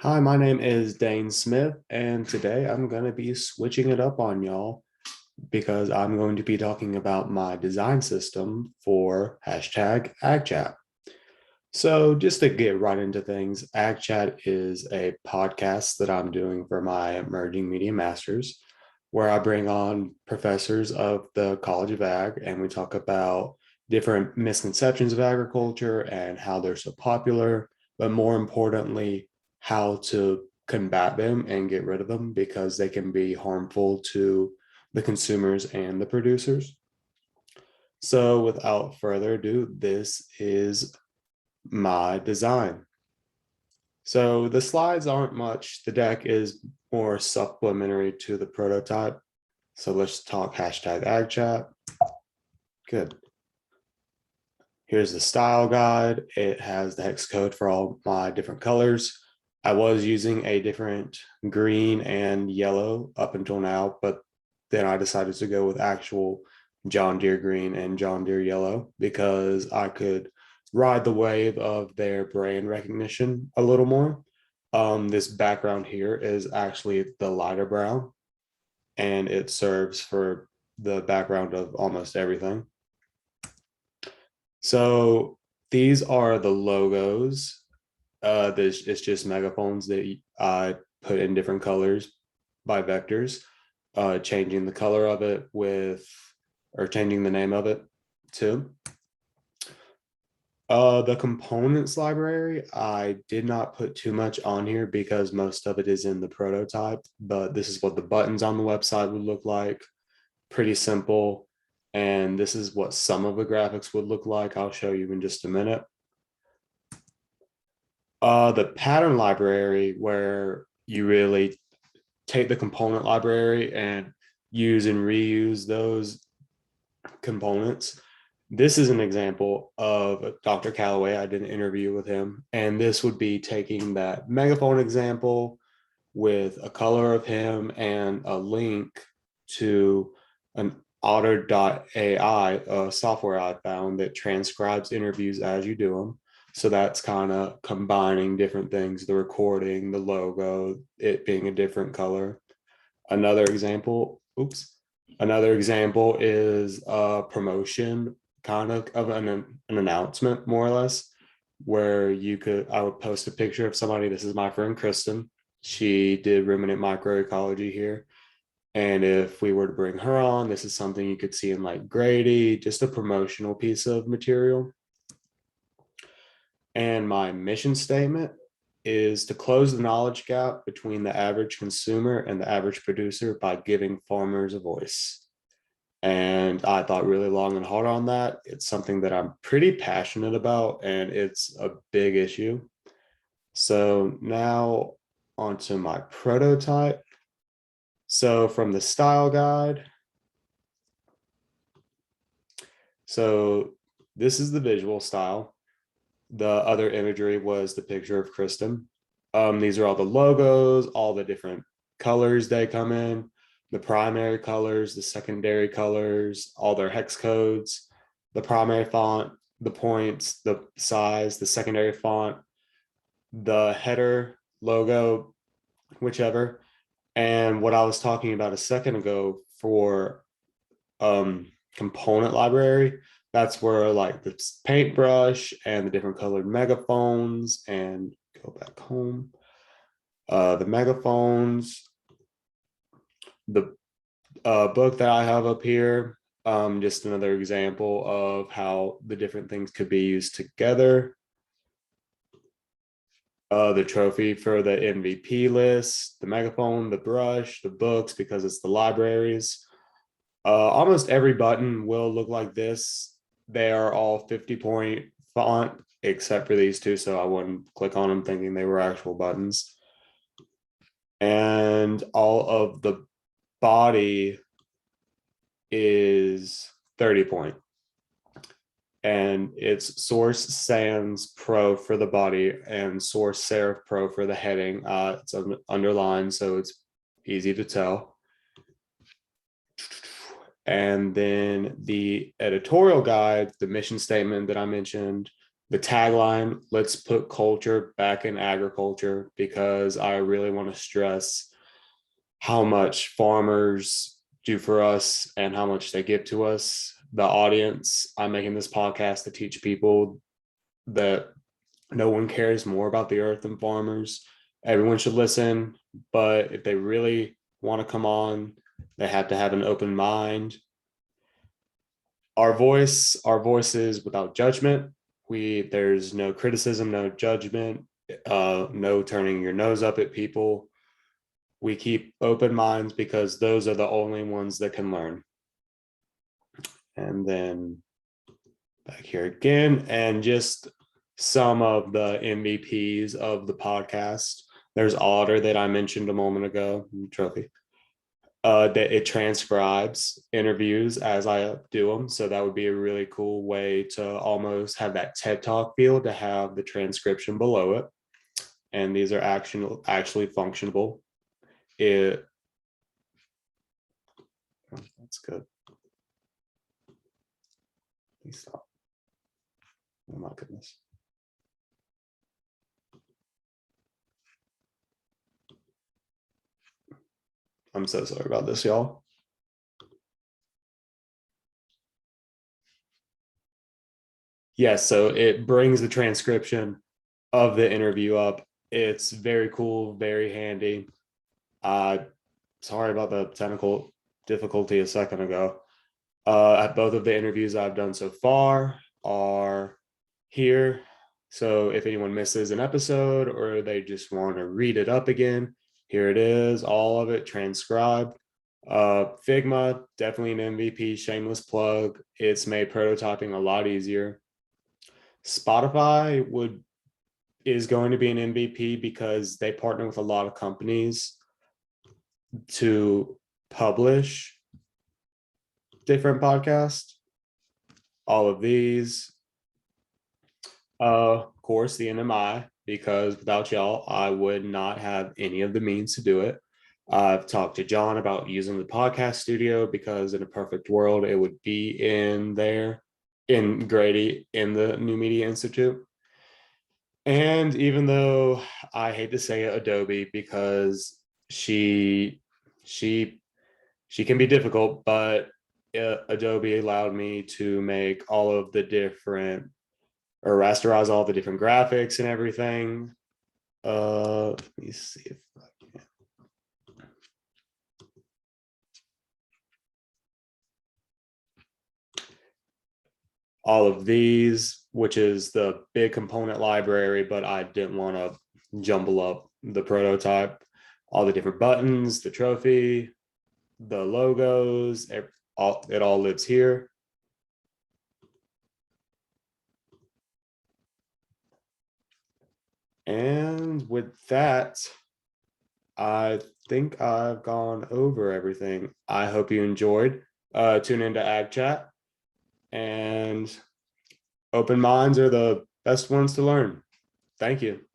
Hi, my name is Dane Smith, and today I'm going to be switching it up on y'all because I'm going to be talking about my design system for hashtag AgChat. So, just to get right into things, AgChat is a podcast that I'm doing for my Emerging Media Masters, where I bring on professors of the College of Ag and we talk about different misconceptions of agriculture and how they're so popular, but more importantly, how to combat them and get rid of them because they can be harmful to the consumers and the producers. So, without further ado, this is my design. So the slides aren't much. The deck is more supplementary to the prototype. So let's talk hashtag AgChat. Good. Here's the style guide. It has the hex code for all my different colors. I was using a different green and yellow up until now, but then I decided to go with actual John Deere green and John Deere yellow because I could ride the wave of their brand recognition a little more. This background here is actually the lighter brown, and it serves for the background of almost everything. So these are the logos. It's just megaphones that I put in different colors by vectors, changing the color of it or changing the name of it too. The components library, I did not put too much on here because most of it is in the prototype, but this is what the buttons on the website would look like. Pretty simple. And this is what some of the graphics would look like. I'll show you in just a minute. The pattern library, where you really take the component library and use and reuse those components. This is an example of Dr. Calloway. I did an interview with him, and this would be taking that megaphone example with a color of him and a link to an otter.ai, a software I found that transcribes interviews as you do them. So that's kind of combining different things, the recording, the logo, it being a different color. Another example, another example is a promotion kind of an announcement, more or less, where I would post a picture of somebody. This is my friend Kristen. She did ruminant microecology here. And if we were to bring her on, this is something you could see in like Grady, just a promotional piece of material. And my mission statement is to close the knowledge gap between the average consumer and the average producer by giving farmers a voice. And I thought really long and hard on that. It's something that I'm pretty passionate about, and it's a big issue. So now onto my prototype. So from the style guide, so this is the visual style. The other imagery was the picture of Kristen. These are all the logos, all the different colors they come in, the primary colors, the secondary colors, all their hex codes, the primary font, the points, the size, the secondary font, the header, logo, whichever. And what I was talking about a second ago for component library, that's where like the paintbrush and the different colored megaphones, and go back home, the megaphones, the book that I have up here, just another example of how the different things could be used together. The trophy for the MVP list, the megaphone, the brush, the books, because it's the libraries. Almost every button will look like this. They are all 50-point font, except for these two, so I wouldn't click on them thinking they were actual buttons. And all of the body is 30-point. And it's Source Sans Pro for the body and Source Serif Pro for the heading. It's underlined, so it's easy to tell. And then the editorial guide, the mission statement that I mentioned, the tagline, let's put culture back in agriculture, because I really want to stress how much farmers do for us and how much they give to us. The audience, I'm making this podcast to teach people that no one cares more about the earth than farmers. Everyone should listen, but if they really want to come on, they have to have an open mind. Our voices without judgment. There's no criticism, no judgment, no turning your nose up at people. We keep open minds because those are the only ones that can learn. And then back here again, and just some of the MVPs of the podcast. There's Otter that I mentioned a moment ago, trophy. That it transcribes interviews as I do them. So that would be a really cool way to almost have that TED Talk feel, to have the transcription below it. And these are actually functionable. That's good. Please stop. Oh my goodness. I'm so sorry about this, y'all. Yes, so it brings the transcription of the interview up. It's very cool, very handy. Sorry about the technical difficulty a second ago. Both of the interviews I've done so far are here. So if anyone misses an episode or they just want to read it up again, here it is, all of it transcribed. Figma, definitely an MVP, shameless plug. It's made prototyping a lot easier. Spotify is going to be an MVP because they partner with a lot of companies to publish different podcasts. All of these, of course, the NMI, because without y'all, I would not have any of the means to do it. I've talked to John about using the podcast studio, because in a perfect world, it would be in there, in Grady, in the New Media Institute. And even though I hate to say it, Adobe, because she can be difficult, but Adobe allowed me to make all of the different, or rasterize all the different graphics and everything. Let me see if I can. All of these, which is the big component library, but I didn't want to jumble up the prototype. All the different buttons, the trophy, the logos, it all lives here. And with that, I think I've gone over everything. I hope you enjoyed. Tune into Ag Chat, and open minds are the best ones to learn. Thank you.